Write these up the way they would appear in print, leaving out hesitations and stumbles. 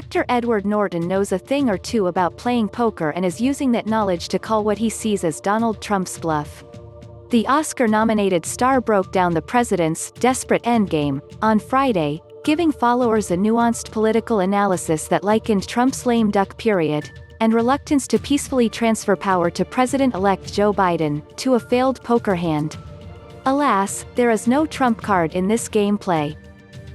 Actor Edward Norton knows a thing or two about playing poker and is using that knowledge to call what he sees as Donald Trump's bluff. The Oscar-nominated star broke down the president's desperate endgame on Friday, giving followers a nuanced political analysis that likened Trump's lame duck period and reluctance to peacefully transfer power to President-elect Joe Biden to a failed poker hand. Alas, there is no trump card in this gameplay.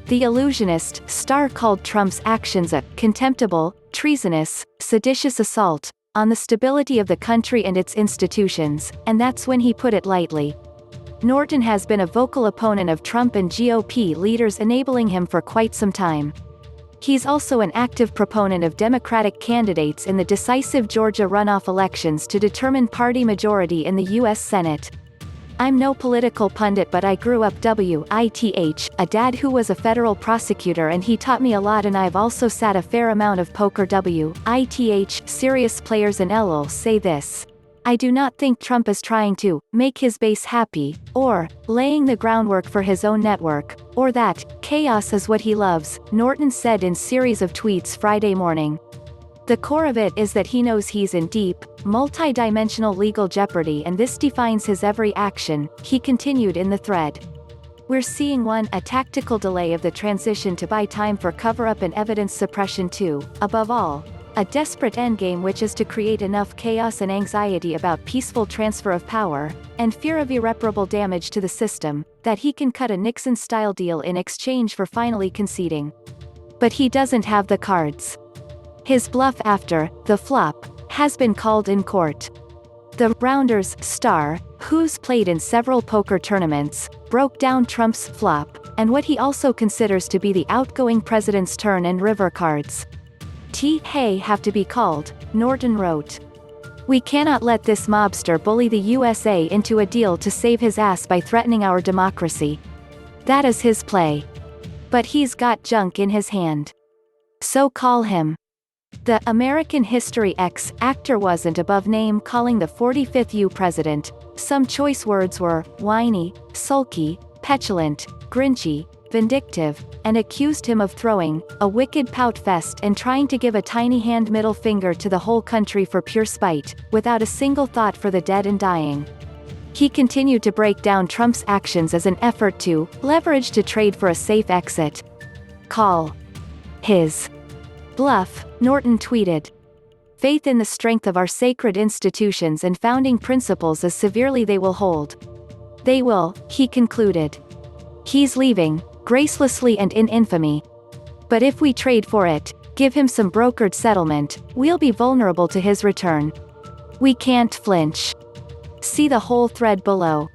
The Illusionist star called Trump's actions a contemptible, treasonous, seditious assault on the stability of the country and its institutions, and that's when he put it lightly. Norton has been a vocal opponent of Trump and GOP leaders, enabling him for quite some time. He's also an active proponent of Democratic candidates in the decisive Georgia runoff elections to determine party majority in the U.S. Senate. I'm no political pundit, but I grew up with a dad who was a federal prosecutor, and he taught me a lot, and I've also sat a fair amount of poker with serious players, and I'll say this. I do not think Trump is trying to make his base happy, or laying the groundwork for his own network, or that chaos is what he loves, Norton said in series of tweets Friday morning. The core of it is that he knows he's in deep, multi-dimensional legal jeopardy, and this defines his every action, he continued in the thread. We're seeing a tactical delay of the transition to buy time for cover-up and evidence suppression, 2, above all, a desperate endgame which is to create enough chaos and anxiety about peaceful transfer of power, and fear of irreparable damage to the system, that he can cut a Nixon-style deal in exchange for finally conceding. But he doesn't have the cards. His bluff after the flop has been called in court. The Rounders star, who's played in several poker tournaments, broke down Trump's flop, and what he also considers to be the outgoing president's turn and river cards. Hey have to be called, Norton wrote. We cannot let this mobster bully the USA into a deal to save his ass by threatening our democracy. That is his play. But he's got junk in his hand. So call him. The American History X actor wasn't above name calling the 45th U president. Some choice words were whiny, sulky, petulant, grinchy, vindictive, and accused him of throwing a wicked pout fest and trying to give a tiny hand middle finger to the whole country for pure spite, without a single thought for the dead and dying. He continued to break down Trump's actions as an effort to leverage to trade for a safe exit. Call his bluff, Norton tweeted. Faith in the strength of our sacred institutions and founding principles as severely they will hold. They will, he concluded. He's leaving, gracelessly and in infamy. But if we trade for it, give him some brokered settlement, we'll be vulnerable to his return. We can't flinch. See the whole thread below.